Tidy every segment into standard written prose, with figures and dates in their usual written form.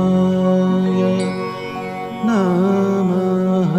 સ્વામિનારાયણાય નમઃ.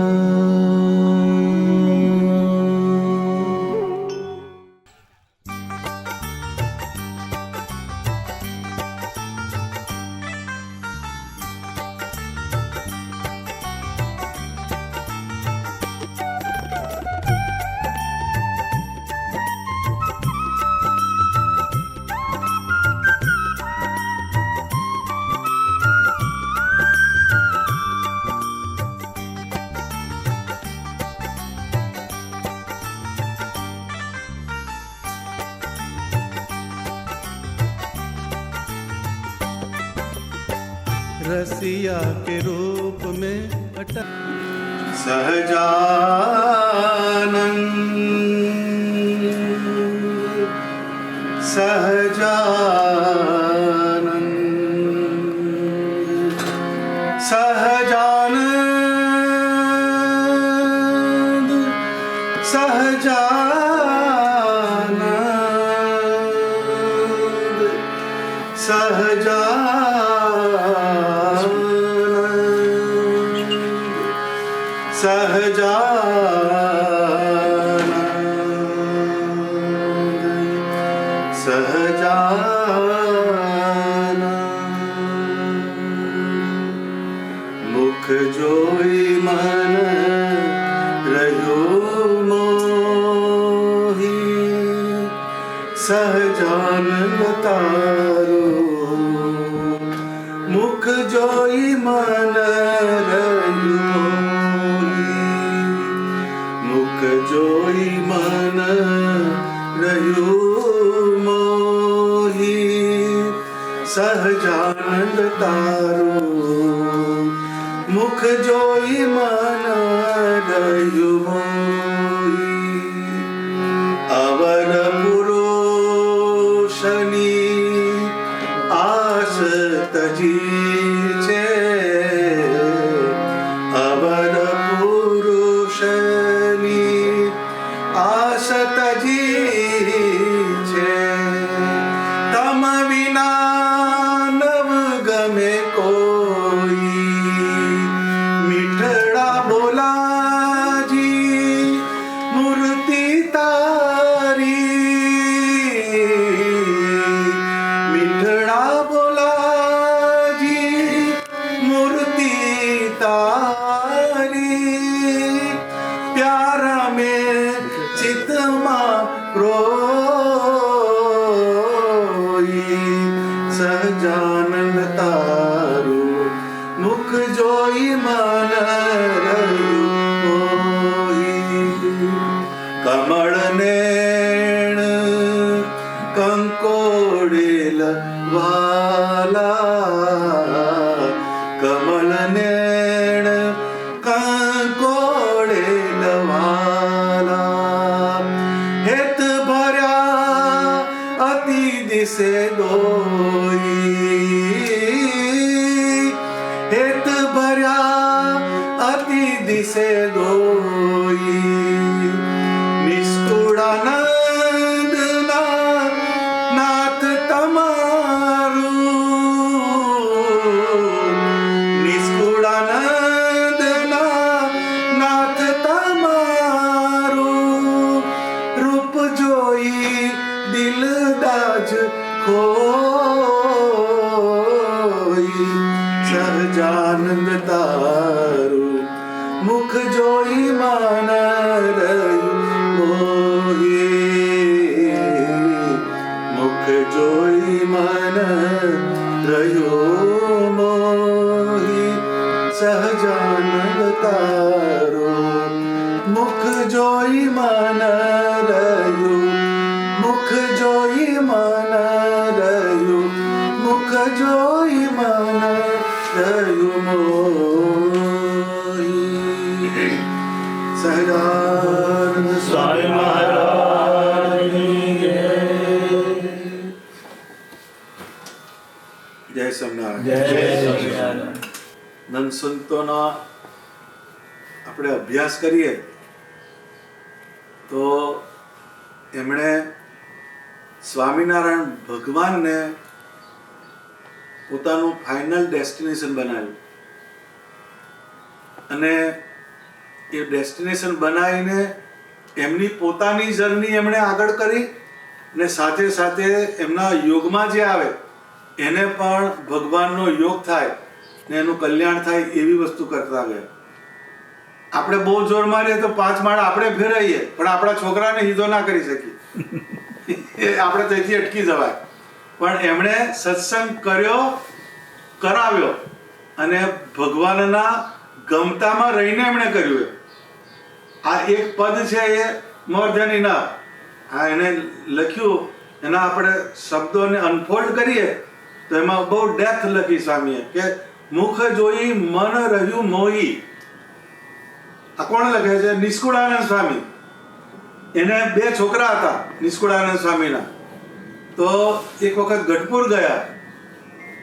रसिया के रूप में अटल सहजानंद सहजानंद सहजानंद सहजानंद सहजानंद सहजानंद सहजानंद मुख जोई मन रयो मोही सहजानंद तारो मुख जोई मन रयो मुख जोई मन रयो मोही सहजानंद तारो मुख जोई मन रयो मोही अवर पुरुषनी आस तजी छे अवर पुरुषनी आस तजी छे तम विना नव गमे कोई मीठड़ा बोलाजी मूर्ति तारी मीठड़ा बोलाजी मूर्ति तारी प्यारा में चित्मा प्रोई सहजानंद तारो मुख जोई मन रयो मोही कमल नैण कंकोड़ेल वाला कमल नैण कंकोड़ेल वाला हेत भर्या अति दिसे दोई हेत भर्या अति दिसे दोई निष्कुळानंद नाथ तमारू निष्कुळानंद नाथ तमारू रूप जोई दिल दाज खोई सहजानंद तारो मुख जोई मन रयो मोही मुख जोई मन रयो मोही सहजानंद तारो मुख जोई मन रयो मुख जोई मन रयो मुख जोई मन रयो मोही सहजानंद स्वामी महाराज जय स्वामिनारायण. નંદ સંતોના આપણે અભ્યાસ કરીએ તો એમણે સ્વામિનારાયણ ભગવાનને પોતાનું ફાઇનલ ડેસ્ટિનેશન બનાવ્યું, અને એ ડેસ્ટિનેશન બનાવીને એમની પોતાની જર્ની એમણે આગળ કરી, ને સાથે સાથે એમના યોગમાં જે આવે એને પણ ભગવાનનો યોગ થાય ને એનું કલ્યાણ થાય એવી વસ્તુ કરતા ગયા. આપણે બહુ જોર મારીએ તો 5 માળ આપણે ફેરવીએ, પણ આપણા છોકરાને સીધો ના કરી શકીએ, આપણે તેથી અટકી જવાય. પણ એમણે સત્સંગ કર્યો, કરાવ્યો, અને ભગવાનના ગમતામાં રહીને એમણે કર્યું. આ એક પદ છે એ મોર ધેન ઇનફ. આ એને લખ્યું, એના આપણે શબ્દોને અનફોલ્ડ કરીએ તો એમાં બહુ ડેપ્થ લખી સ્વામીએ કે મુખ જોઈ મન રહ્યું મોહી. આ કોણ લખે છે? નિષ્કુળાનંદ સ્વામી. એને 2 છોકરા હતા નિષ્કુળાનંદ સ્વામીના. તો એક વખત ગઢપુર ગયા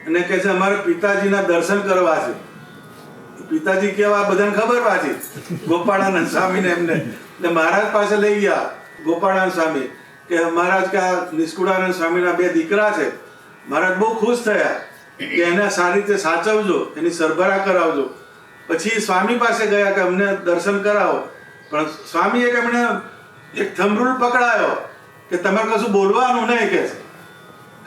અને કહે છે અમારે પિતાજીના દર્શન કરવા છે. પિતાજી કેવા બધાને ખબર પાછી, ગોપાળાનંદ સ્વામીને એમને એટલે મહારાજ પાસે લઈ ગયા. ગોપાળાનંદ સ્વામી કે મહારાજ કે આ નિષ્કુળાનંદ સ્વામીના 2 દીકરા છે. મહારાજ બહુ ખુશ થયા કે એને સારી રીતે સાચવજો, એની સરભરા કરાવજો. પછી સ્વામી પાસે ગયા કે અમને દર્શન કરાવો. પણ સ્વામીએ કે એમણે એક થંભ રૂલ પકડાયો કે તમારે કશું બોલવાનું નહીં, કે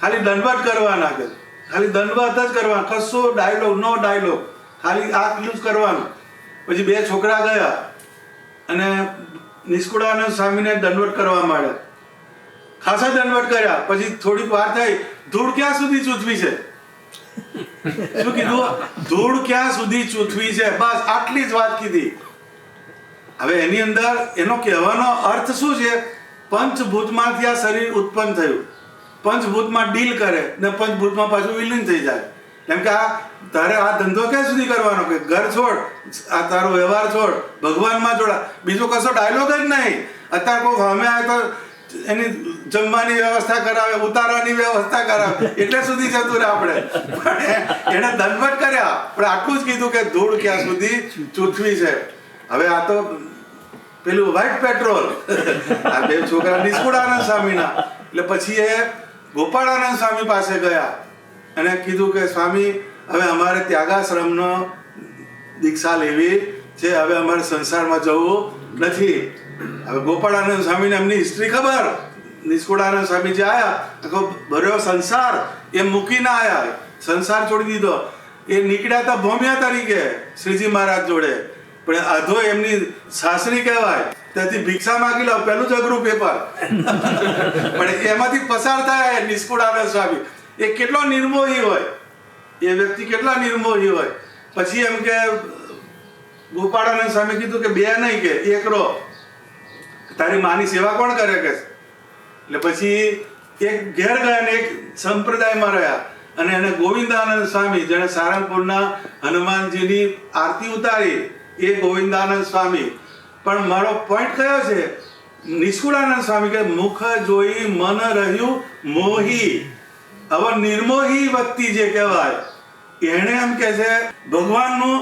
ખાલી દંડવત કરવાના, કે ખાલી દંડવત જ કરવાના, કશો ડાયલોગ, નો ડાયલોગ, ખાલી આટલું જ કરવાનું. પછી 2 છોકરા ગયા અને નિષ્કુળાનંદ સ્વામીને દંડવત કરવા માંડ્યા. ખાસા દંડવત કર્યા. પછી થોડીક વાર થઈ, ધૂળ ક્યાં સુધી ચૂથવી છે? શું કીધું? ધૂળ ક્યાં સુધી ચૂથવી છે? બસ આટલી જ વાત કીધી. હવે એની અંદર એનો કહેવાનો અર્થ શું છે? પંચભૂતમાંથી આ શરીર ઉત્પન્ન થયું, પંચભૂતમાં ડીલ કરે ને પંચભૂતમાં પાછું વિલીન થઈ જાય. કેમ કે આ તારે આ ધંધો ક્યાં સુધી કરવાનો? કે ઘર છોડ, આ તારો વ્યવહાર છોડ, ભગવાનમાં જોડા, બીજો કશો ડાયલોગ જ નહીં. અત્યારે કોઈ સામે આવે તો એની જમવાની વ્યવસ્થા કરાવે, ઉતારવાની વ્યવસ્થા કરાવે, એટલે સુધી જતું રહે આપણે. પણ એને દંડવત કર્યા, પણ આટલું જ કીધું કે ધૂળ ક્યાં સુધી ચૂથવી છે. હવે આ તો પેલું વ્હાઇટ પેટ્રોલ. આ 2 છોકરા નિષ્કુળાનંદ સ્વામીના. એટલે પછી એ ગોપાળાનંદ સ્વામી પાસે ગયા અને કીધું કે સ્વામી હવે અમારે ત્યાગાશ્રમનો દીક્ષા લેવી છે, હવે અમારે સંસારમાં જવું નથી. હવે ગોપાળાનંદ સ્વામીને એમની હિસ્ટ્રી ખબર. નિષ્કુળાનંદ સ્વામી જે આવ્યા, આખો ભર્યો સંસાર એ મૂકીને આવ્યા, સંસાર છોડી દીધો. એ નીકળ્યા હતા ભોમિયા તરીકે શ્રીજી મહારાજ જોડે, પણ આધો એમની સાસરી કહેવાય, ત્યાંથી ભિક્ષા માગી લો, પેલું જ અઘરું પેપર. પણ એમાંથી પસાર થાય નિષ્કુળાનંદ સ્વામી. એ કેટલો નિર્મોહી હોય, એ વ્યક્તિ કેટલા નિર્મોહી હોય. પછી એમ કે ગોપાળાનંદ સ્વામી કીધું કે 2 નહીં, કે 1 રહો, તારી માની સેવા કોણ કરે? કે એટલે પછી એક ઘેર ગયા ને એક સંપ્રદાયમાં રહ્યા. અને એને ગોવિંદાનંદ સ્વામી, જેણે સારંગપુરના હનુમાનજીની આરતી ઉતારી, એ ગોવિંદાનંદ સ્વામી. પણ મારો પોઈન્ટ કયો છે? નિષ્કુળાનંદ સ્વામી કે મુખ જોઈ મન રહ્યું મોહી. હવે નિર્મોહી વ્યક્તિ જે કહેવાય, એને એમ કે છે ભગવાનનું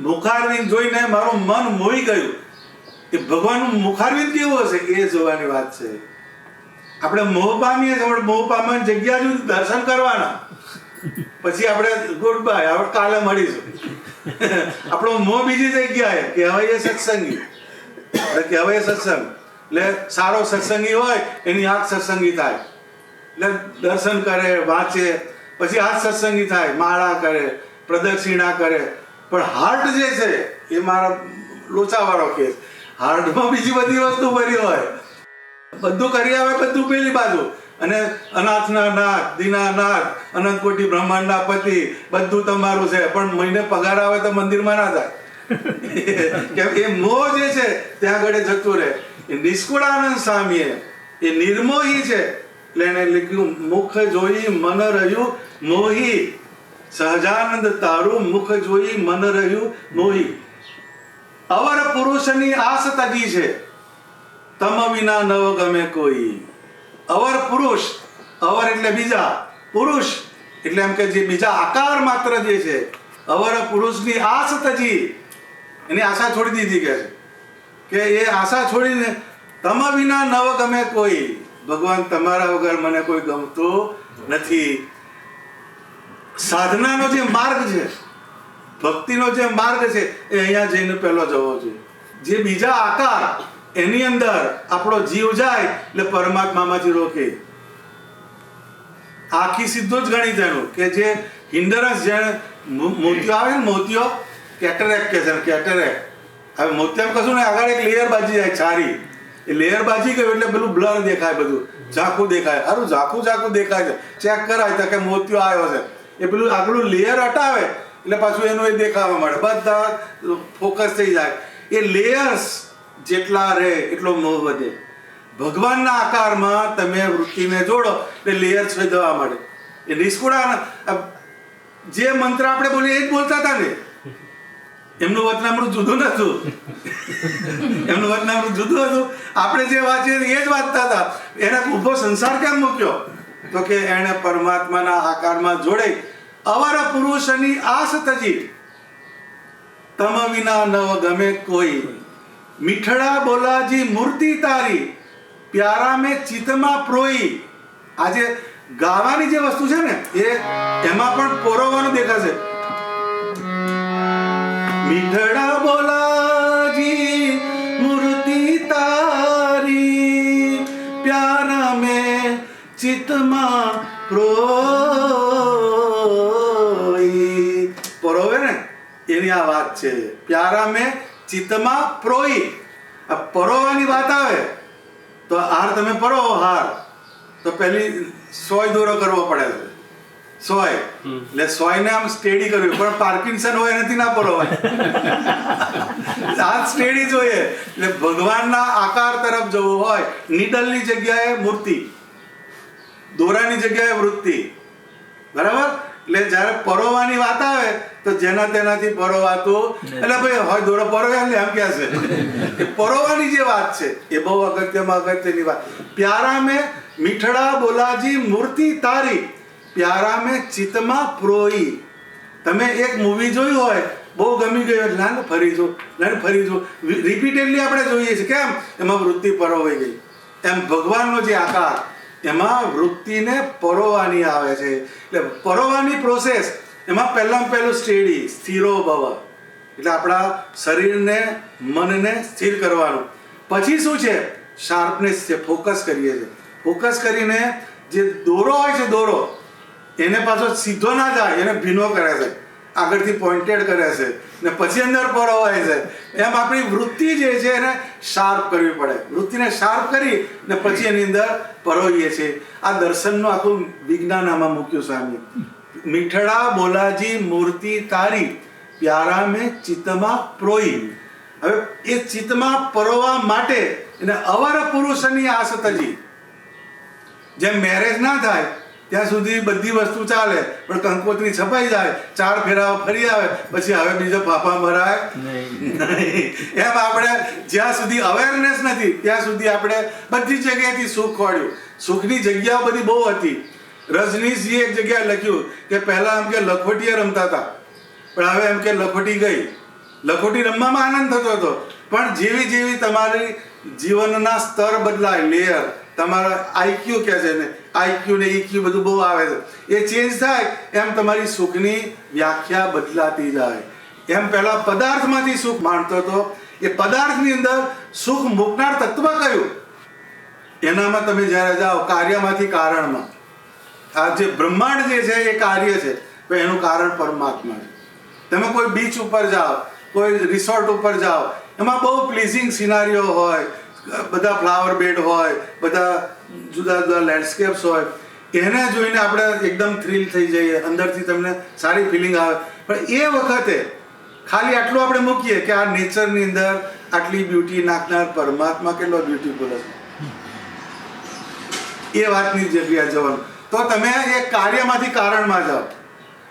મુખારવિંદ જોઈને મારું મન મોહી ગયું. એ ભગવાનનું મુખારવિંદ કેવું હશે એ જોવાની વાત છે. આપણે મોહ પામીએ છીએ, મોહ પામવાની જગ્યા જ દર્શન કરવાના, પછી આપણે ગુડ બાય, આપણે કાલે મળીશું. આપણો મોહ બીજી જગ્યાએ કહેવાય એ સત્સંગી, કહેવાય સત્સંગ. એટલે સારો સત્સંગી હોય એની આંખ સત્સંગી થાય, એટલે દર્શન કરે, વાંચે, પછી આ સત્સંગી થાય, માળા કરે, પ્રદક્ષિણા કરે. પણ હાર્ટ જે છે એ મારા લોચાવાળો કેસ. હાર્ટમાં બીજી બધી વસ્તુ ભરી હોય, બધું કરી આવે, બધું પેલી બાજુ. અને અનાથના નાથ, દીનાનાથ, અનંત કોટી બ્રહ્માંડના પતિ, બધું તમારું છે, પણ મહિને પગાર આવે તો મંદિરમાં ના થાય. કેમ એ મોહ જે છે ત્યાં આગળ જતું રહે. એ નિષ્કુળાનંદ સ્વામીએ એ નિર્મોહી છે, એટલે એને લખ્યું મુખ જોઈ મન રહ્યું મોહી. સહજાનંદ તારું મુખ જોઈ મન રહ્યું મોહી. અવર પુરુષની આસ તજી છે, તમ વિના નવ ગમે કોઈ. અવર પુરુષ, અવર એટલે બીજા, પુરુષ એટલે એમ કે જે બીજા આકાર માત્ર જે છે, અવર પુરુષની આસ તજી, એની આશા છોડી દીધી કે એ આશા છોડીને તમ વિના નવ ગમે કોઈ. ભગવાન તમારા વગર મને કોઈ ગમતું નથી. સાધનાનો જે માર્ગ છે, ભક્તિનો જે માર્ગ છે, એ અહીંયા જઈને પહેલો જવો જોઈએ. જે બીજા આકાર એની અંદર આપણો જીવ જાય એટલે પરમાત્મામાંથી રોકે. આખી સીધો જ ગણિત એનું કે જે હિન્ડરન્સ જેને મોતિયો આવે ને, મોતિયો કેટરેક્ટ કે છે, કેટરેક્ટ. હવે મોતિયામાં કશું ને આગળ એક લેયર બાજી જાય છારી, એ લેયર બાજી ગયું એટલે પેલું બ્લર દેખાય, બધું ઝાંખું દેખાય. સારું ઝાંખું દેખાય છે, ચેક કરાય તો કે મોતિયો આવ્યો છે. એ પેલું આગળનું લેયર હટાવે એટલે પાછું એનું એ દેખાવા મળે, બધા ફોકસ થઈ જાય. એ લેયર્સ જેટલા રહે એટલો મોહ વધે. ભગવાનના આકારમાં તમે વૃત્તિને જોડો એટલે લેયર છેદવા મળે. એ નિષ્કુળા જે મંત્ર આપણે બોલીએ એ જ બોલતા હતા ને. એમનું વચનામૃત જુદું નતું, એમનું વચનામૃત જુદું હતું. આપણે જે વાંચીએ એ જ વાંચતા હતા. એને ઊભો સંસાર કેમ મૂક્યો? તો કે એણે પરમાત્માના આકારમાં જોડે અવર પુરુષની આસ તજી, તમ વિના નવ ગમે કોઈ. મીઠડા બોલાજી મૂર્તિ તારી, પ્યારા મેં ચિત્તમાં પ્રોઈ. આજે ગાવાની જે વસ્તુ છે ને એ એમાં પણ પોરવવાનું દેખાશે. મીઠડા બોલાજી મૂર્તિ તારી, પ્યારા મેં ચિત્તમાં પ્રોઈ. પરોવે ને એની આ વાત છે. પ્યારા મેં ચિત્તમાં પ્રોઈ. આ પરોવાની વાત આવે તો હાર તમે પરોવો, હાર તો પહેલી સોય દોરો કરવો પડે છે. સોય એટલે સોયને આમ સ્ટેડી કરવી, પણ પાર્કિન્સન હોય એનાથી ના પરોવાય. આ સ્ટેડી જોઈએ. એટલે ભગવાનના આકાર તરફ જવું હોય, નીડલની જગ્યાએ મૂર્તિ, દોરાની જગ્યાએ વૃત્તિ, બરાબર. એટલે જ્યારે પરોવાની વાત આવે તો જેના તેનાથી પરોવાતું, એટલે ભાઈ હોય દોરો પરોવ્યા એટલે એમ ક્યાં છે. એ પરોવાની જે વાત છે એ બહુ અગત્યની વાત. પ્યારા મેં મીઠડા બોલાજી મૂર્તિ તારી, પ્યારા મેં ચિત્તમાં પ્રોઈ. તમે એક મૂવી જોયું હોય, બહુ ગમી ગયું એટલે લાને ફરી જો, રિપીટેડલી આપણે જોઈએ છીએ. કેમ? એમાં વૃત્તિ પરોવાઈ ગઈ. એમ ભગવાનનો જે આકાર એમાં વૃત્તિને પરોવાની આવે છે. એટલે પરોવાની પ્રોસેસ એમાં પહેલું સ્ટેડી, સ્થિરો ભવ. એટલે આપણા શરીરને, મનને સ્થિર કરવાનું. પછી શું છે? શાર્પનેસ છે, ફોકસ કરીએ છીએ. ફોકસ કરીને જે દોરો હોય છે, દોરો એને પાછો સીધો ના જાય, એને ભીનો કરે છે, આગળથી પોઇન્ટેડ કરે છે ને પછી અંદર પરોવાય છે. એમ આપણી વૃત્તિ જે છે એને શાર્પ કરવી પડે. વૃત્તિને શાર્પ કરી ને પછી એની અંદર પરોવીએ છીએ. આ દર્શનનું આખું વિજ્ઞાન આમાં મૂક્યું સ્વામી. મીઠડા બોલાજી મૂર્તિ તારી, પ્યારા મેં ચિત્તમાં પ્રોઈ. હવે એ ચિત્તમાં પરોવા માટે એને અવર પુરુષની આસ તજી. જેમ મેરેજ ના થાય ત્યાં સુધી બધી વસ્તુ ચાલે, પણ કંકોત્રી છપાઈ જાય, 4 ફેરા ફરી આવે, પછી હવે બીજો ફાફા મરાય નહીં. એમ આપણે જ્યાં સુધી અવેરનેસ નથી ત્યાં સુધી આપણે બધી જગ્યાએથી સુખ ખોળ્યું. સુખની જગ્યાઓ બધી બહુ હતી. રજનીશજીએ એક જગ્યાએ લખ્યું કે પહેલા એમ કે લખોટીએ રમતા હતા, પણ હવે એમ કે લખોટી ગઈ. લખોટી રમવામાં આનંદ થતો હતો, પણ જેવી જેવી તમારી જીવનના સ્તર બદલાય, લેયર, તમારા આઈક્યુ કહે છે ને, આઈક્યુ ને ઈક્યુ બધું બહુ આવે છે, એ ચેન્જ થાય એમ તમારી સુખની વ્યાખ્યા બદલાતી જાય. એમ પહેલા પદાર્થમાંથી સુખ માણતો હતો, એ પદાર્થની અંદર સુખ મૂકનાર તત્વ કયું? એનામાં તમે જ્યારે જાઓ કાર્યમાંથી કારણમાં, આ જે બ્રહ્માંડ જે છે એ કાર્ય છે, એનું કારણ પરમાત્મા છે. તમે કોઈ બીચ ઉપર જાઓ, કોઈ રિસોર્ટ ઉપર જાઓ, એમાં બહુ પ્લીઝિંગ સિનારીઓ હોય, બધા ફ્લાવર બેડ હોય, બધા જુદા જુદા લેન્ડસ્કેપ્સ હોય. એને જોઈને આપણે એકદમ થ્રિલ થઈ જઈએ, અંદરથી તમને સારી ફિલિંગ આવે. પણ એ વખતે ખાલી આટલું આપણે મૂકીએ કે આ નેચરની અંદર આટલી બ્યુટી નાખનાર પરમાત્મા કેટલો બ્યુટીફુલ હશે, એ વાતની જગ્યાએ જવાનું. તો તમે એ કાર્યમાંથી કારણમાં જાઓ.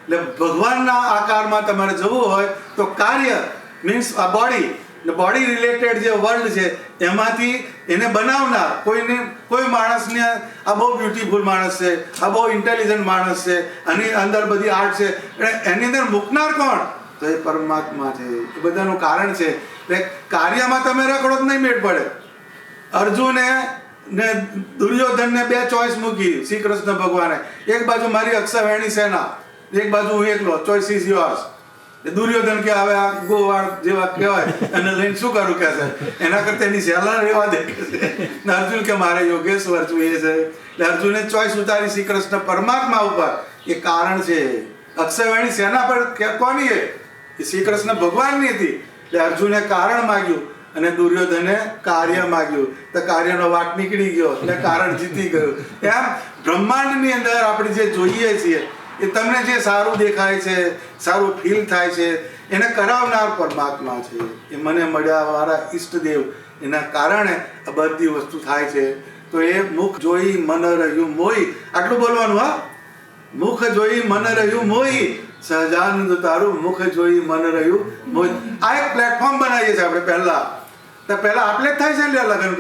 એટલે ભગવાનના આકારમાં તમારે જવું હોય તો કાર્ય મીન્સ આ બોડી, બોડી રિલેટેડ જે વર્લ્ડ છે એમાંથી એને બનાવનાર કોઈ માણસને આ બહુ બ્યુટીફુલ માણસ છે, આ બહુ ઇન્ટેલિજન્ટ માણસ છે, આની અંદર બધી આર્ટ છે, એની અંદર મૂકનાર કોણ? તો એ પરમાત્મા છે. એ બધાનું કારણ છે. એટલે કાર્યમાં તમે રખડો જ નહીં મેળ પડે. અર્જુને ને દુર્યોધનને 2 ચોઈસ મૂકી શ્રી કૃષ્ણ ભગવાને. એક બાજુ મારી અક્ષયવાણી સેના, એક બાજુ હું એકલો, ચોઈસ ઇઝ યોર્સ. દુર્યોધન કે હવે આ ગોવાળ જેવા કહેવાય એને લઈને શું કરું કે છે, એના કરતા એની સેલા રહેવા દે છે. અર્જુન કે મારે યોગેશ્વર જોઈએ છે. એટલે અર્જુને ચોઈસ ઉતારી શ્રી કૃષ્ણ પરમાત્મા ઉપર. એ કારણ છે. અક્ષયવાણી સેના પર કોની એ શ્રી કૃષ્ણ ભગવાનની હતી. એટલે અર્જુને કારણ માગ્યું અને દુર્યોધને કાર્ય માગ્યું, તો કાર્યનો વાટ નીકળી ગયો એટલે કારણ જીતી ગયું. એમ બ્રહ્માંડની અંદર આપણે જે જોઈએ છીએ એ તમને જે સારું દેખાય છે, સારું ફીલ થાય છે, એને કરાવનાર પરમાત્મા છે. એ મને મળ્યા મારા ઈષ્ટદેવ, એના કારણે આ બધી વસ્તુ થાય છે. તો એ મુખ જોઈ મન રહ્યું મોહી, આટલું બોલવાનું. હા, મુખ જોઈ મન રહ્યું મોહી, સહજાનંદ તારું મુખ જોઈ મન રહ્યું મોહી. આ એક પ્લેટફોર્મ બનાવીએ છીએ આપણે. પહેલા આપણે જ થાય છે ને લગ્ન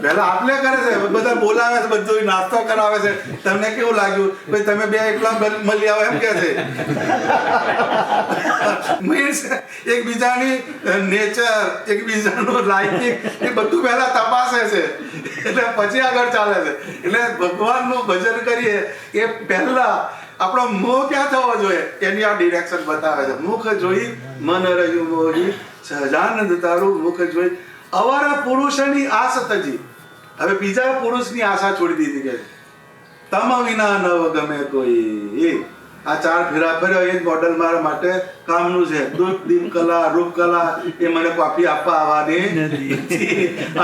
પહેલા આપણે કરે છે, બધા બોલાવે છે, બધું નાસ્તો કરાવે છે. તમને કેવું લાગ્યું ભાઈ તમે 2 એકલા મળી આવો એમ કે છે. મીન્સ એકબીજાની નેચર, એકબીજાનું લાઇકિંગ એ બધું પહેલા તપાસે છે, એટલે પછી આગળ ચાલે છે. એટલે ભગવાનનું ભજન કરીએ એ પહેલા આપણો મોહ ક્યાં થવો જોઈએ એની આ ડિરેક્શન બતાવે છે. મુખ જોઈ મન રહ્યું મોહી, સહજાનંદ તારું મુખ જોઈ અવાર પુરુષની આસ તજી. હવે બીજા પુરુષની આશા છોડી દીધી કે તમ વિના નવ ગમે કોઈ. આ 4 ફેરા ફર્યો એ જ મોડલ મારા માટે કામનું છે. દૂધ દીપ કલા રૂપ કલા એ મને કોપી આપવા આવવાની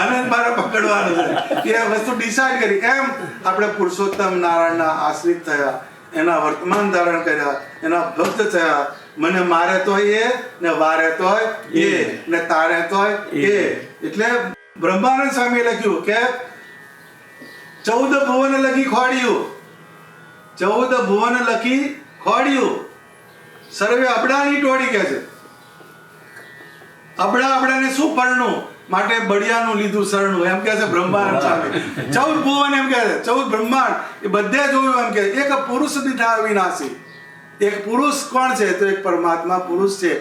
અને મારે પકડવાનું છે. એ વસ્તુ ડિસાઈડ કરી. એમ આપણે પુરુષોત્તમ નારાયણના આશ્રિત થયા, એના વર્તમાન ધારણ કર્યા, એના ભક્ત થયા. મને મારે તોય એ ને વારે તોય એ ને તારે તોય એ. એટલે બ્રહ્માનંદ સ્વામીએ લખ્યું કે 14 ભુવન લખી ખોડ્યું, 14 ભુવન લખી ખોડ્યું, સર્વે અબડાની ટોળી કે છે. અબડાને શું પરણું માટે બળિયાનું લીધું શરણું એમ કે છે બ્રહ્માનંદ સ્વામી. 14 ભુવન એમ કે છે, 14 બ્રહ્માંડ એ બધે જોયું એમ કે એક પુરુષ દીઠા વિનાશી. એક પુરુષ કોણ છે તો એક પરમાત્મા પુરુષ છે.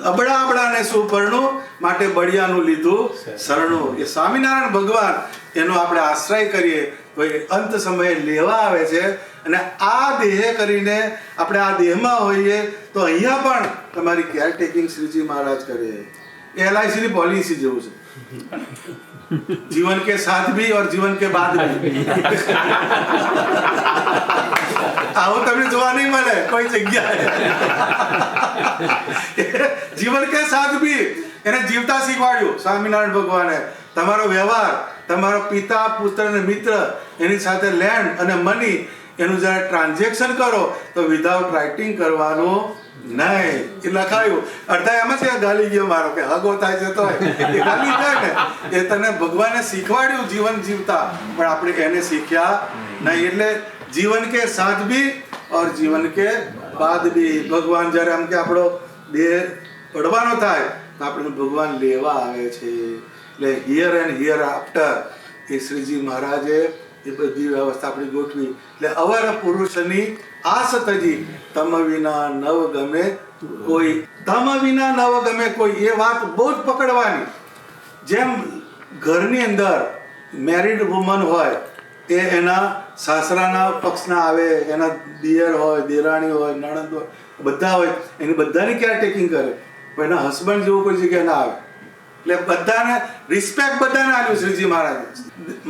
અબડાને શું પરણું માટે બળિયાનું લીધું શરણું. એ સ્વામિનારાયણ ભગવાન એનો આપણે આશ્રય કરીએ તો એ અંત સમયે લેવા આવે છે. અને આ દેહ કરીને આપણે આ દેહમાં હોઈએ તો અહીંયા પણ તમારી કેરટેકિંગ શ્રીજી મહારાજ કરે. એ LIC ની પોલિસી જેવું છે. जीवन के साथ भी और जीवन के बाद भी. આવું તમને જોવા નહીં મળે કોઈ જગ્યાએ. જીવન કે સાથ ભી એને જીવતા શીખવાડ્યું સ્વામિનારાયણ ભગવાને. તમારો વ્યવહાર, તમારો પિતા પુત્ર અને મિત્ર એની સાથે લેન્ડ અને મની એનું જ્યારે ટ્રાન્ઝેક્શન કરો તો વિધાઉટ રાઇટિંગ કરવાનું નહીં. એ લખાયું. અડધા એમ જ ગાલી ગયો મારો કે હગો થાય છે તો એ ગાલી જાય ને. એ તને ભગવાને શીખવાડ્યું જીવન જીવતા, પણ આપણે એને શીખ્યા નહીં. એટલે जीवन के साथ भी और जीवन के बाद भी भगवान જ્યારે આમ કે આપણો દેહ પડવાનો થાય તો આપણે ભગવાન લેવા આવે છે. એટલે હિયર એન્ડ હિયર આફ્ટર એ શ્રીજી મહારાજે એ બધી વ્યવસ્થા આપણી ગોઠવી. એટલે અવર પુરુષની આસ તજી તમ વિના નવ ગમે કોઈ. તમ વિના નવ ગમે કોઈ એ વાત બહુ જ પકડવાની. જેમ ઘરની અંદર મેરિડ વુમન હોય એ એના સાસરાના પક્ષના આવે, એના દિયર હોય, દેરાણી હોય, નણંદ હોય, બધા હોય, એની બધાની કેરટેકિંગ કરે. પણ એના હસબન્ડ જેવું કોઈ જગ્યાએ ના આવે. એટલે બધાને રિસ્પેક્ટ બધાને આપ્યું શ્રીજી મહારાજે.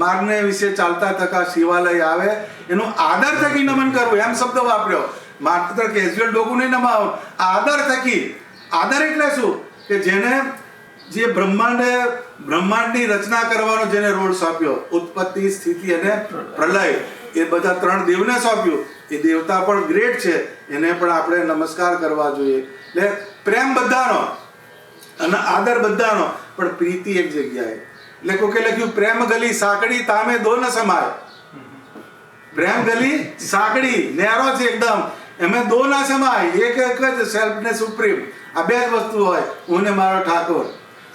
માર્ગને વિશે ચાલતા થકા શિવાલય આવે એનું આદર થકી નમન કરવું એમ શબ્દ વાપર્યો. માત્ર કેઝ્યુઅલ ડોકું નહીં નમાવું, આદર થકી. આદર એટલે શું કે જેને જે બ્રહ્માંડની રચના કરવાનો જેને રોલ સોંપ્યો, ઉત્પત્તિ સ્થિતિ અને પ્રલય, એ બધા 3 દેવને સોંપ્યું. એ દેવતા પણ ગ્રેટ છે, એને પણ આપણે નમસ્કાર કરવા જોઈએ. એટલે પ્રેમ બધાનો અને આદર બધાનો, પણ પ્રીતિ એક જગ્યાએ. એટલે કોકે લખ્યું પ્રેમ ગલી સાંકડી તામે દો ન સમાય. પ્રેમ ગલી સાંકડી નેરો છે એકદમ, એમાં દો ના સમાય. એક જ સેલ્ફ ને સુપ્રીમ, આ 2 જ વસ્તુ હોય. હું ને મારો ઠાકોર,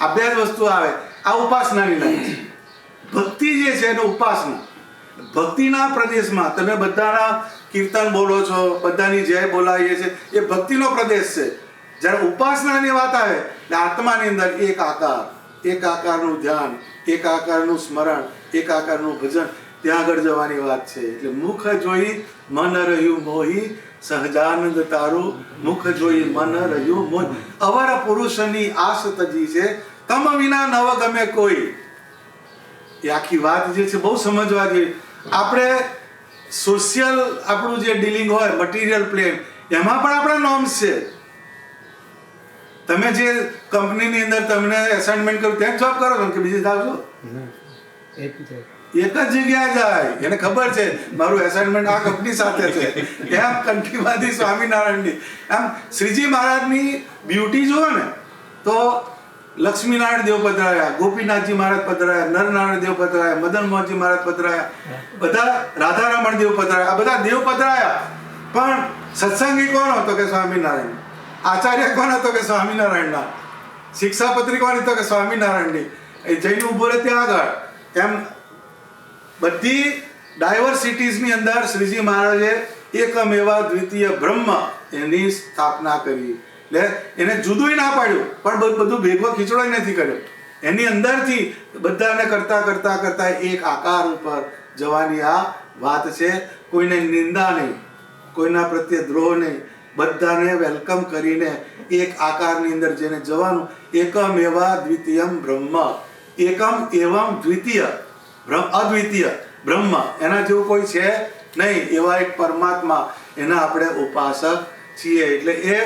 આ 2 જ વસ્તુ આવે. આ ઉપાસનાની લાઈન. ભક્તિ જે છે એનો ઉપાસના. ભક્તિના પ્રદેશમાં તમે બધાના કીર્તન બોલો છો, બધાની જય બોલાવીએ છે, એ ભક્તિનો પ્રદેશ છે. જ્યારે ઉપાસનાની વાત આવે એટલે આત્માની અંદર એક આકાર, એક આકારનું ધ્યાન, એક આકારનું સ્મરણ, એક આકારનું ભજન, ત્યાં આગળ જવાની વાત છે. એટલે મુખ જોઈ મન રહ્યું મોહી, સહજાનંદ તારું મુખ જોઈ મન રહ્યું મોહી. અવર પુરુષની આસ તજી છે, તમ વિના નવ ગમે કોઈ. એ આખી વાત જે છે બહુ સમજવા જેવી. આપણે સોશિયલ આપણું જે ડીલિંગ હોય, મટીરિયલ પ્લેન, એમાં પણ આપણા નોર્મ્સ છે. તમે જે કંપનીની અંદર તમને એસાઇનમેન્ટ કર્યું ત્યાં જોબ કરો છો કે બીજી જાવ છો? એક જ જગ્યાએ જાય. એને ખબર છે મારું એસાઇનમેન્ટ આ કંપની સાથે છે. એમ કંઠીમાંથી સ્વામિનારાયણની, એમ શ્રીજી મહારાજની બ્યુટી જુઓ ને તો લક્ષ્મીનારાયણ દેવ પધરાયા, ગોપીનાથજી મહારાજ પધરાયા, નરનારાયણ દેવ પધરાયા, મદન મોહનજી મહારાજ પધરાયા, બધા રાધારમણ દેવ પધરાયા, આ બધા દેવ પધરાયા. પણ સત્સંગી કોણ હતો કે સ્વામિનારાયણ. આચાર્ય કોણ હતો કે સ્વામિનારાયણના. શિક્ષાપત્રી કોણ હતો કે સ્વામિનારાયણની. એ જઈને ઉભો રહે ત્યાં આગળ. એમ બધી ડાયવર્સિટીઝની અંદર શ્રીજી મહારાજે એકમ એવા દ્વિતીય બ્રહ્મ એની સ્થાપના કરી. એટલે એને જુદું ના પાડ્યું, પણ બધું ભેગો ખીચડો નથી કર્યો. એની અંદરથી બધાને કરતા કરતા કરતા એક આકાર ઉપર જવાની આ વાત છે. કોઈને નિંદા નહીં, કોઈના પ્રત્યે દ્રોહ નહીં, બધાને વેલકમ કરીને એક આકારની અંદર જેને જવાનું. એકમ એવા દ્વિતીયમ બ્રહ્મ, એકમ એવમ દ્વિતીય અદ્વિતીય બ્રહ્મ, એના જેવું કોઈ છે નહીં. એવા એક પરમાત્મા, એના આપણે ઉપાસક છીએ. એટલે એ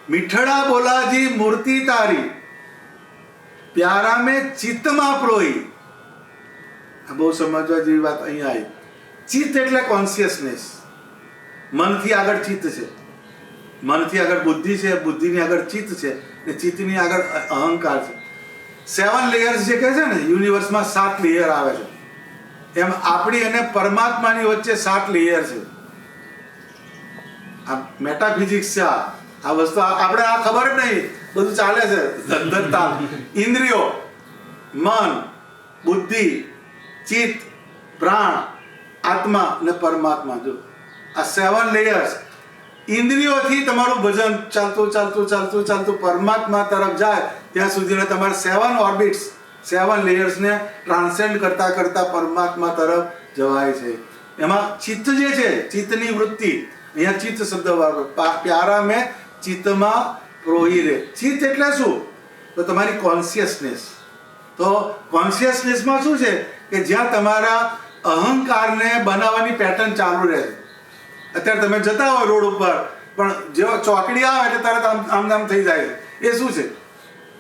મીઠડા બોલાજી મૂર્તિ તારી, પ્યારા મેં ચિત્તમાં પ્રોઈ. આ બહુ સમજવા જેવી વાત અહીંયા આવી. ચિત્ત એટલે કોન્શિયસનેસ. મનથી આગળ ચિત્ત છે, મનથી આગળ બુદ્ધિ છે, બુદ્ધિની આગળ ચિત્ત છે, ને ચિત્તની આગળ અહંકાર છે. 7 લેયર્સ જે કહે છે ને, યુનિવર્સમાં 7 લેયર આવે છે, એમ આપણી અને પરમાત્માની વચ્ચે 7 લેયર છે. આ મેટાફિઝિક્સ છે. આ વસ્તુ આપણે આ ખબર જ નહીં, બધું ચાલે છે ધંધતા. ઇન્દ્રિયો, મન, બુદ્ધિ, ચિત્ત, પ્રાણ, આત્મા અને પરમાત્મા. જો આ 7 લેયર્સ. ઇન્દ્રિયોથી તમારું ભજન ચાલતું ચાલતું ચાલતું ચાલતું પરમાત્મા તરફ જાય ત્યાં સુધીના તમારે 7 ઓર્બિટ્સ, 7 લેયર્સને ટ્રાન્સેન્ડ કરતા કરતા પરમાત્મા તરફ જવાય છે. એમાં ચિત્ત જે છે, ચિત્તની વૃત્તિ, અહીંયા ચિત્ત શબ્દ વાપરો. પ્યારા મેં ચિત્તમાં પ્રોહી રે. ચિત્ત એટલે શું? તો તમારી કોન્શિયસનેસ. તો કોન્શિયસનેસમાં શું છે કે જ્યાં તમારા અહંકારને બનાવવાની પેટર્ન ચાલુ રહે છે. અત્યારે તમે જતા હોય રોડ ઉપર, પણ જેવો ચોકડી આવે એટલે તરત આમ આમ થઈ જાય છે. એ શું છે?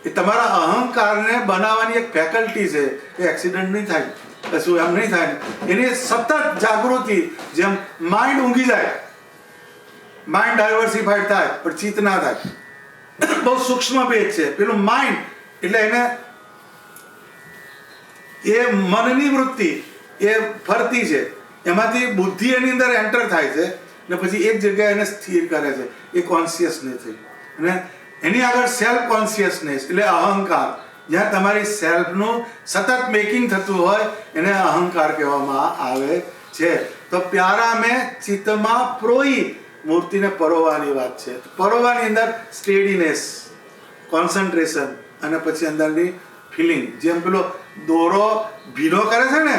એ તમારા અહંકારને બનાવવાની એક ફેકલ્ટી છે. એ એક્સિડન્ટ નહીં થાય, કશું એમ નહીં થાય. એની સતત જાગૃતિ. જેમ માઇન્ડ ઊંઘી જાય, માઇન્ડ ડાયવર્સિફાઈડ થાય, પણ ચિત્ત ના થાય. બહુ સૂક્ષ્મ ભેદ છે. પેલું માઇન્ડ એટલે એને એ મનની વૃત્તિ એ ફરતી છે, એમાંથી બુદ્ધિ એની અંદર એન્ટર થાય છે ને પછી એક જગ્યાએ એને સ્થિર કરે છે. એ કોન્શિયસનેસ થઈ. અને એની આગળ સેલ્ફ કોન્શિયસનેસ એટલે અહંકાર. જ્યાં તમારી સેલ્ફનું સતત મેકિંગ થતું હોય એને અહંકાર કહેવામાં આવે છે. તો પ્યારા મેં ચિત્તમાં પ્રોઈ, મૂર્તિને પરોવાની વાત છે. પરોવાની અંદર સ્ટેડીનેસ, કોન્સન્ટ્રેશન અને પછી અંદરની ફિલિંગ. જેમ પેલો દોરો ભીનો કરે છે ને,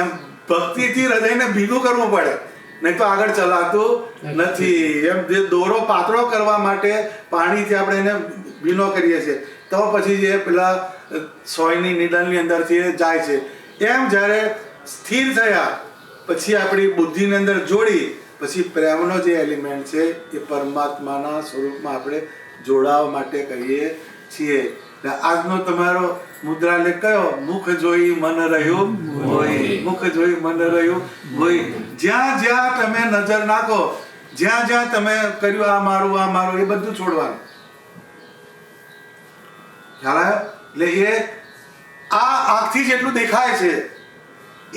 એમ ભક્તિથી હૃદયને ભીનું કરવું પડે, નહીં તો આગળ ચલાતું નથી. એમ જે દોરો પાતળો કરવા માટે પાણીથી આપણે એને ભીનો કરીએ છીએ, તો પછી જે પેલા સોયની નીડલની અંદરથી જાય છે. એમ જ્યારે સ્થિર થયા પછી આપણી બુદ્ધિની અંદર જોડી, પછી પ્રેમનો જે એલિમેન્ટ છે એ પરમાત્માના સ્વરૂપમાં આપણે જોડાવા માટે કહીએ છીએ. આજનો તમારો મુદ્રાલેખ કયો? મુખ જોઈ મન રહ્યું મોહી. મુખ જોઈ મન રહ્યું મોહી. જ્યાં જ્યાં તમે નજર નાખો, જ્યાં જ્યાં તમે કર્યું આ મારું આ મારું, એ બધું છોડવાનું. ખ્યાલ આવ્યો? એટલે એ આ આંખથી જેટલું દેખાય છે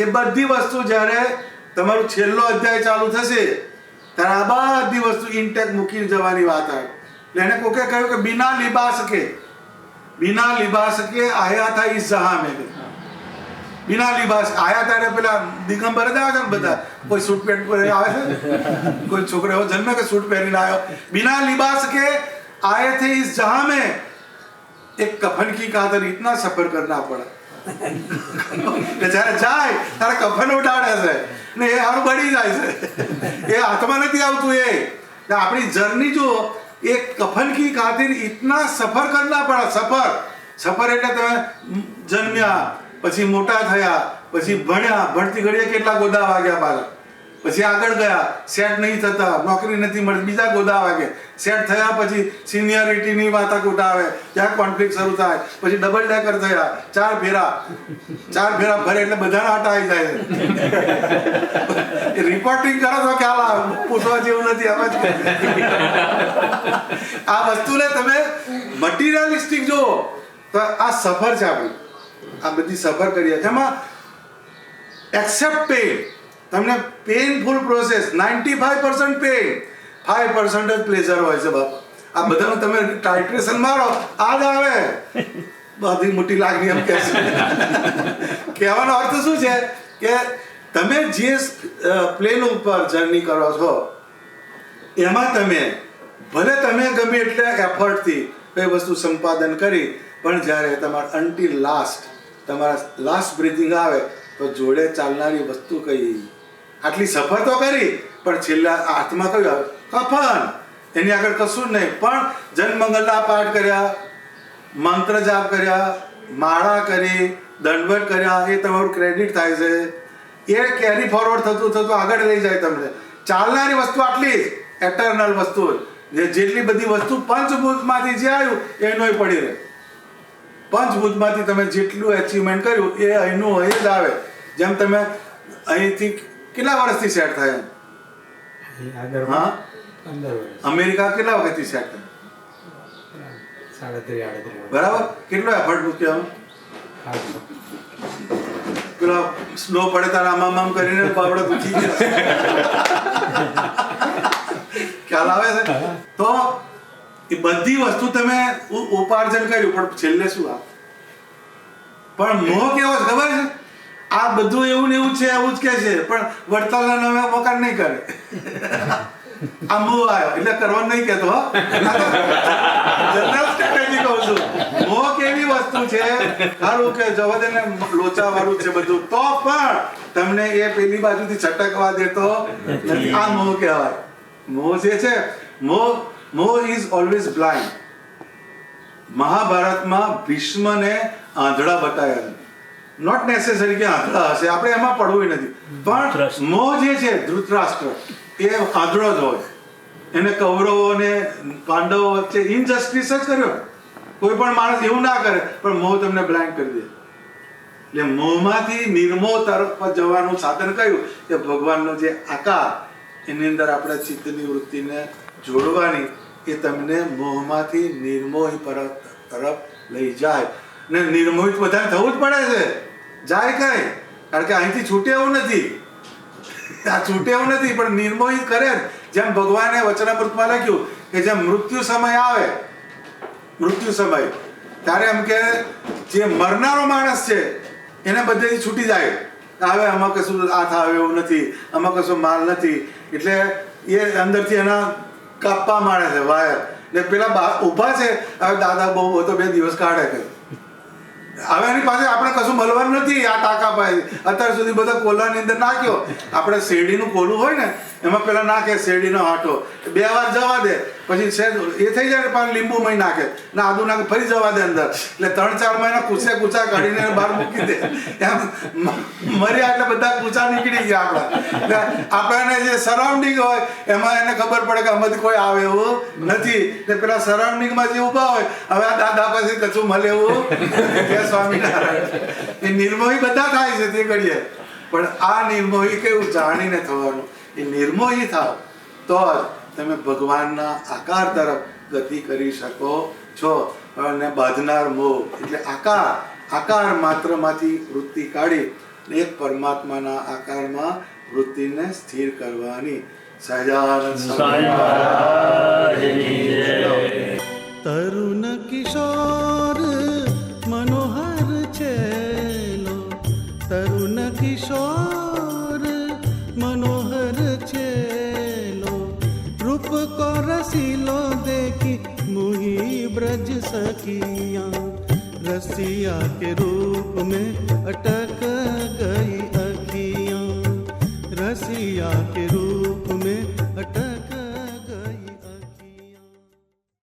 એ બધી વસ્તુ જ્યારે તમારું છેલ્લો અધ્યાય ચાલુ થશે ત્યારે આ બધી વસ્તુ ઇન્ટેક મૂકીને જવાની વાત આવે. એટલે એને કોકે કહ્યું કે બિના લિબાસ કે, બિના લિબાસ કે આયા થા ઇસ જહાં મેં. બિના લિબાસ આયા તારે પેલા દિગંબર જ આવે છે ને બધા, કોઈ સૂટ પેન્ટ પર આવે છે, કોઈ છોકરો એવો જન્મે કે સૂટ પહેરીને આવ્યો. બિના લિબાસ કે આયે થે ઇસ જહાં મેં, एक कफन की खातर इतना सफर करना पड़ा જ્યારે જાય ત્યારે કફન ઉડાડે છે ને એ હારું બળી જાય છે, એ હાથમાં નથી આવતું. એ આપણી જર્ની જો એક કફન કી ખાतिर इतना સફર કરના પડા. સફર એટલે તમે જન્મ્યા, પછી મોટા થયા, પછી ભણ્યા, ભણતી ઘડીએ કેટલા ગોદા વાગ્યા પાછા, પછી આગળ ગયા, સેટ નહીં થતા, નોકરી નથી મળતી, બીજા ગોદા વાગે, સેટ થયા પછી સિનિયરિટીની માથાકૂટ આવે, ત્યાં કોન્ફ્લિક્ટ શરૂ થાય, પછી ડબલ ડેકર થયા, 4 ફેરા ભરે એટલે બધાના આટા આવી જાય. રિપોર્ટિંગ કરો તો ખ્યાલ આવે, પૂછવા જેવું નથી. આ વસ્તુને તમે મટીરિયલિસ્ટિક જુઓ તો આ સફર છે આપણી. આ બધી સફર કરીએ એમાં એક્સેપ્ટ પેઇન. તમને પેઇનફુલ પ્રોસેસ, 95% પેઇન, 5% જ પ્લેઝર હોય છે બાપા. આ બધાનું તમે ટાઇટ્રેશન મારો આ જ આવે બધી મોટી લાગણી એમ કહે છે. કહેવાનો અર્થ શું છે કે તમે જે પ્લેન ઉપર જર્ની કરો છો એમાં તમે ભલે તમે ગમે એટલે એફર્ટથી કઈ વસ્તુ સંપાદન કરી, પણ જ્યારે તમારા અનટિલ લાસ્ટ તમારા લાસ્ટ બ્રીથિંગ આવે તો જોડે ચાલનારી વસ્તુ કઈ. આટલી સફર તો કરી પણ છેલ્લા હાથમાં કયું આવે? કફન. એની આગળ કશું જ નહીં. પણ જનમંગલના પાઠ કર્યા, મંત્ર જાપ કર્યા, માળા કરી, દંડવત કર્યા, એ તમારું ક્રેડિટ થાય છે. એ કેરી ફોરવર્ડ થતું આગળ લઈ જાય તમને. ચાલનારી વસ્તુ આટલી એટર્નલ વસ્તુ, જેટલી બધી વસ્તુ પંચભૂતમાંથી જે આવ્યું એનો પડી રહે. પંચભૂતમાંથી તમે જેટલું એચિવમેન્ટ કર્યું એ અહીંનું અહીં જ આવે. જેમ તમે અહીંથી કેટલા વર્ષથી સેટ થયા? હા, અમેરિકા કેટલા વખતથી સેટ થયા? 37 બરાબર. કેટલો એફર્ટ મૂક્યો? પેલો સ્નો પડે તારે આમ કરીને પાવડો દુખી ગયા. ખ્યાલ આવે છે? તો એ બધી વસ્તુ તમે ઉપાર્જન કર્યું, પણ છેલ્લે શું આ? પણ મોહ કેવો છે ખબર છે? આ બધું એવું ને એવું છે, એવું જ કે છે, પણ વડતાલના નામે મકાન નહીં કરે. આ મોહ આવ્યો એટલે કરવાનું નહીં કહેતો. જનરલ સ્ટ્રેટેજી કહું છું. મોહ કેવી વસ્તુ છે, સારું કે જવા દે ને, લોચા વાળું છે બધું, તો પણ તમને એ પેલી બાજુથી છટકવા દેતો નથી. આ મોહ કહેવાય. મોહ જે છે, મોહ ઇઝ ઓલવેઝ બ્લાઇન્ડ. મહાભારતમાં ભીષ્મને આંધળા બતાવ્યા. નોટ નેસેસરી કે આંધળા હશે, આપણે એમાં પડવું નથી, પણ મોહ જે છે ધૃતરાષ્ટ્ર એ આંધળો જ હોય. એને કૌરવો અને પાંડવો વચ્ચે ઇનજસ્ટિસ જ કર્યો. કોઈ પણ માણસ એવું ના કરે, પણ મોહ તમને બ્લાઇન્ડ કરી દે. એટલે મોહમાંથી નિર્મોહ તરફ જવાનું સાધન કયું કે ભગવાનનો જે આકાર, એની અંદર આપણા ચિત્તની વૃત્તિને જોડવાની, એ તમને મોહમાંથી નિર્મોહી તરફ લઈ જાય. ને નિર્મોહિત બધાને થવું જ પડે છે. જાય કઈ, કારણ કે અહીંથી છૂટે એવું નથી. આ છૂટે એવું નથી, પણ નિર્મોહિત કરે જ. જેમ ભગવાને વચનામૃતમાં લખ્યું કે જેમ મૃત્યુ સમય આવે, મૃત્યુ સમય ત્યારે એમ કે જે મરનારો માણસ છે એને બધેથી છૂટી જાય. હવે આમાં કશું આ થાય એવું નથી, આમાં કશો માલ નથી, એટલે એ અંદરથી એના કાપવા માંડે છે વાયર. ને પેલા ઊભા છે, હવે દાદા બહુ તો 2 દિવસ કાઢે કરે. હવે એની પાસે આપણે કશું મળવાનું નથી. આ ટાંકા પાસે અત્યાર સુધી બધા કોલાની અંદર નાખ્યો. આપણે શેરડીનું કોલું હોય ને એમાં પેલા નાખે શેરડીનો આટો, 2 વાર જવા દે, પછી એ થઈ જાય, પાછું લીંબુ મહી નાખે ને આદુ નાખે, ફરી જવા દે અંદર. એટલે 3-4 મહિના કૂચા કાઢીને બહાર મૂકી દે. એમ મર્યા એટલે બધા કૂચા નીકળી ગયા આપણા. એટલે આપણને જે સરાઉન્ડિંગ હોય એમાં એને ખબર પડે કે આમાંથી કોઈ આવે એવું નથી. ને પેલા સરાઉન્ડિંગમાં જે ઊભા હોય, હવે આ દાદા પાસે કશું મળે એવું સ્વામિનારાયણ. એ નિર્મોહી બધા થાય છે તે કરીએ, પણ આ નિર્મોહી કેવું જાણીને થવાનું. એ નિર્મોહી થાવ તો જ તમે ભગવાનના આકાર તરફ ગતિ કરી શકો છો. અને બાંધનાર મોહ એટલે આકાર માત્રમાંથી વૃત્તિ કાઢી એક પરમાત્માના આકારમાં વૃત્તિને સ્થિર કરવાની. સહજાનંદ તરુણ કિશોર મનોહર છેલો, તરુણ કિશોર મનોહર છેલો, રૂપ કો રસીલો દેખી મુહી ब्रज सखियाँ रसिया के रूप में अटक गई अखियाँ रसिया के रूप